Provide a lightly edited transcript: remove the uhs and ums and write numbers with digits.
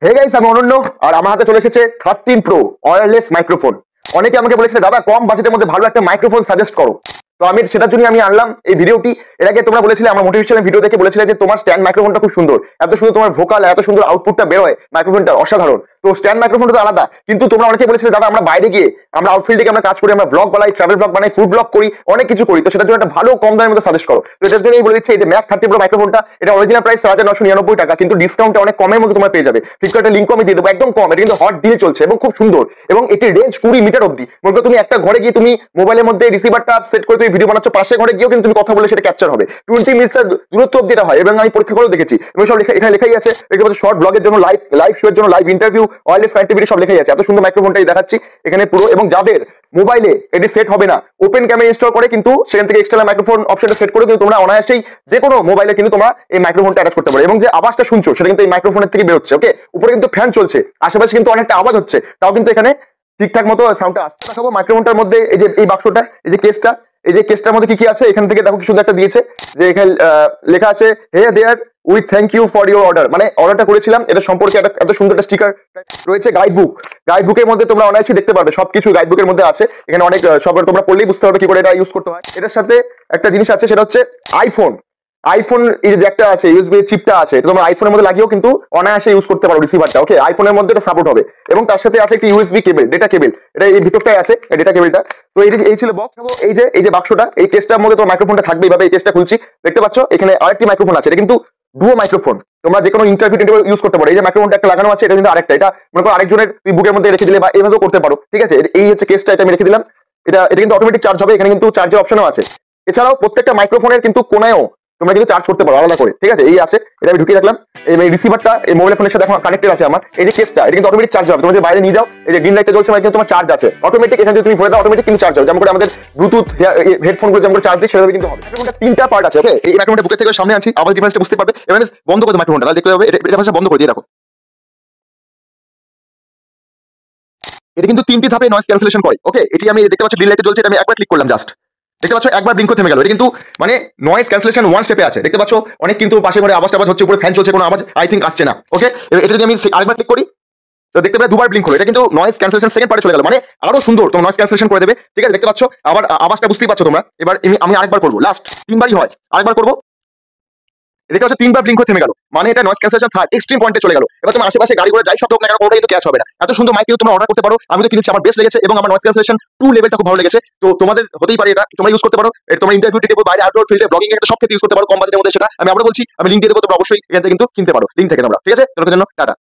Hey guys, আমি অনন্য আর আমার হাতে চলে এসেছে 13 প্রো ওয়্যারলেস মাইক্রোফোন। অনেকে আমাকে বলেছিল দাদা কম বাজেটের মধ্যে ভালো একটা মাইক্রোফোন সাজেস্ট করো, তো আমি সেটার জন্য আমি আনলাম এই ভিডিওটি। এর আগে তোমরা বলেছিলে আমার মোটিভেশনাল ভিডিও দেখে বলেছিলে যে তোমার স্ট্যান্ড মাইক্রোফোনটা খুব সুন্দর, এত সুন্দর তোমার ভোকাল, এত সুন্দর আউটপুটটা বের হয় মাইক্রোফোনটা অসাধারণ। তো স্ট্যান্ড মাইক্রোফোনটা তো আলাদা, কিন্তু তোমরা অনেকে বলেছিলে দাদা আমরা বাইরে গিয়ে আমরা আউটফিল্ডে আমরা কাজ করি, আমরা ব্লগ বানাই, ট্রাভেল ব্লগ বানাই, ফুড ব্লগ করি, অনেক কিছু করি, তো সেটার জন্য একটা ভালো কম দামের মধ্যে সাজেস্ট করো। তো এটার জন্যই বলে দিচ্ছি এই যে ম্যাক 30 প্রো মাইক্রোফোনটা, এটা অরিজিনাল প্রাইস 4999 টাকা, কিন্তু ডিসকাউন্টে অনেক কমের মধ্যে তোমরা পেয়ে যাবে। ফ্লিপকার্টের লিঙ্কও আমি দিয়ে দেবো, একদম কম। এটা কিন্তু হট ডিল চলছে এবং খুব সুন্দর, এবং এটির রেঞ্জ 20 মিটার অব্দি। মনে করো তুমি একটা ঘরে গিয়ে তুমি মোবাইলের মধ্যে রিসিভারটা সেট করে তুমি ভিডিও বানাচ্ছ, পাশে ঘরে গিয়েও কিন্তু তুমি কথা বলে সেটা ক্যাপচার হবে। 20 মিনিটসের দূরত্ব অব্দি এটা হয়, এবং আমি পরীক্ষা করেও দেখেছি, এবং সব এখানে লেখাই আছে। দেখতে পাচ্ছ শর্ট ব্লগের জন্য, লাইভ শো এর জন্য, লাইভ ইন্টারভিউ, ওয়্যারলেস কানেক্টিভিটি সব লেখাই আছে। এত সুন্দর মাইক্রোফোনটাই দেখাচ্ছি এখানে পুরো। এবং যাদের মোবাইলে এটি সেট হবে না, ওপেন ক্যামেরা ইনস্টল করে কিন্তু সেখান থেকে এক্সটার্নাল মাইক্রোফোন অপশনটা সেট করে কিন্তু তোমরা অনায়াসেই যে কোনো মোবাইলে কিন্তু তোমরা এই মাইক্রোফোনটা অ্যাটাচ করতে পারো। এবং যে আওয়াজটা শুনছো সেটা কিন্তু এই মাইক্রোফোনের থেকে বের হচ্ছে। ওকে, উপরে কিন্তু ফ্যান চলছে, আশেপাশে কিন্তু অনেকটা আওয়াজ হচ্ছে, তাও কিন্তু এখানে ঠিকঠাক মতো সাউন্ডটা আসছে। দেখাবো মাইক্রোফোনটার মধ্যে এই যে এই বাক্সটা, এই যে কেসটা, এই যে কেসটার মধ্যে কি কি আছে এখান থেকে দেখো কি সুন্দর একটা দিয়েছে, যে এখানে লেখা আছে hey there with thank you for your order, মানে অর্ডারটা করেছিলাম এটা সম্পর্কে এত সুন্দর একটা স্টিকার রয়েছে। গাইড বুকের মধ্যে তোমরা অনায়াসই দেখতে পারবে, সবকিছু গাইড বুকের মধ্যে আছে। এখানে অনেক সব তোমরা পড়লেই বুঝতে পারবে কি করে এটা ইউজ করতে হয়। এটার সাথে একটা জিনিস আছে, সেটা হচ্ছে আইফোন এই যে একটা আছে, ইউএসবি চিপটা আছে, এটা তোমরা আইফোনের মধ্যে লাগিয়েও কিন্তু অনায়াসে ইউজ করতে পারো রিসিভারটা। ওকে, আইফোনের মধ্যে এটা সাপোর্ট হবে। এবং তার সাথে আছে একটা ইউএসবি কেবল, ডেটা কেবল, এটা এই ভিতরটাই আছে ডেটা কেবলটা। তো এই ছিল বক্স। এই যে বাক্সটা, এই কেসটার মধ্যে তোমার মাইক্রোফোনটা থাকবে। এইভাবে এই কেসটা খুলছি, দেখতে পাচ্ছ এখানে আরেকটি মাইক্রোফোন আছে। এটা কিন্তু ডুও মাইক্রোফোন, তোমরা যে কোনো ইন্টারভিউ ইউজ করতে পারো। এই যে মাইক্রোফোনটা একটা লাগানো আছে, এটা কিন্তু আরেকটা, এটা মনে করো আরেকজনের তুই বুকের মধ্যে রেখে দিলে বা এইভাবেও করতে পারো। ঠিক আছে, এই হচ্ছে কেসটা, এটা আমি রেখে দিলাম। এটা কিন্তু অটোমেটিক চার্জ হবে, এখানে কিন্তু চার্জের অপশনও আছে। এছাড়াও প্রত্যেকটা মাইক্রোফোনের কিন্তু কোনায়ও তোমরা কিন্তু চার্জ করতে পারো আলাদা করে। ঠিক আছে, এই আছে, এটা আমি ঢুকিয়ে রাখলাম। এই রিসিভারটা এই মোবাইল ফোনের সাথে এখন কানেক্টেড আছে আমার। এই যে কেসটা, এটা কিন্তু অটোমেটিক চার্জ হবে। তোমরা যে বাইরে নিয়ে যাও, এই যে গ্রিন লাইটটা জ্বলছে মানে কিন্তু তোমার চার্জ আছে অটোমেটিক। এখানে যদি তুমি ভরে দাও অটোমেটিক কিন্তু চার্জ হবে, যেমন করে আমাদের ব্লুটুথ হেডফোন গুলো যেমন করে চার্জ দিই সেভাবে কিন্তু হবে। মাইক্রোফোনটা 3টা পার্ট আছে। ওকে, এই মাইক্রোফোনটা বুকের থেকে সামনে আনছি, আবার ডিফারেন্সটা বুঝতে পারবে। এবার বন্ধ করে দাও মাইক্রোফোনটা, তাহলে দেখতে হবে এটা বন্ধ করে দিয়ে রাখো। এটা কিন্তু 3টি ধাপে নয়েজ ক্যান্সেলেশন করে। ওকে, এটি আমি দেখতে পাচ্ছি গ্রিন লাইটে জ্বলছে, এটা আমি একবার ক্লিক করলাম জাস্ট, দেখতে পাচ্ছ একবার ব্লিঙ্ক থেমে গেল। এটা কিন্তু মানে নয়েজ ক্যান্সেলেশন 1 স্টেপে আছে। দেখতে পাচ্ছ অনেক কিন্তু পাশে ঘরে আওয়াজ হচ্ছে, উপরে ফ্যান চলছে, কোনো আওয়াজ আই থিঙ্ক আসছে না। ওকে, এটা যদি আমি আরেকবার ক্লিক করি তো দেখতে পাবে দুবার ব্লিঙ্ক হলো। এটা কিন্তু নয়েজ ক্যান্সেলেশন সেকেন্ড পার্টে চলে গেল, মানে আরো সুন্দর তোমার নয়েজ ক্যান্সেলেশন করে দেবে। ঠিক আছে, দেখতে পাচ্ছ আবার আওয়াজটা বুঝতেই পারছো তোমরা। এবার আমি আরেকবার করবো, লাস্ট 3বারই হয়, আরেকবার করবো। দেখতে পাচ্ছ 3বার ব্লিঙ্ক হয়ে থেমে গেল, মানে এটা নয়েজ ক্যান্সেলেশন থার্ড এক্সট্রিম পয়েন্টে চলে গেল। এবার তোমার আশেপাশে গাড়ি ঘোড়া যাই শব্দ হোক না কেন, কোনোটা কিন্তু ক্যাচ হবে না। এত সুন্দর মাইক তোমরা অর্ডার করতে পারো। আমি তো কিনেছি, আমার বেস্ট লেগেছে, এবং আমার নয়েজ ক্যান্সেলেশন 2 লেভেলটা খুব ভালো লেগেছে। তো তোমাদের হতেই পারে, এটা তোমরা ইউজ করতে পারো। এটা তোমরা ইন্টারভিউ টেবিল, বাইরে আউটডোর ফিল্ডে, ব্লগিং এ সব ক্ষেত্রে ইউজ করতে পারো কম বাজেটের মধ্যে। সেটা আমি আবার বলছি, আমি লিঙ্ক দিয়ে দেবো, তোমরা অবশ্যই এখান থেকে কিন্তু কিনতে পারো লিঙ্ক থেকে তোমরা। ঠিক আছে, তোমাদের জন্য টাটা।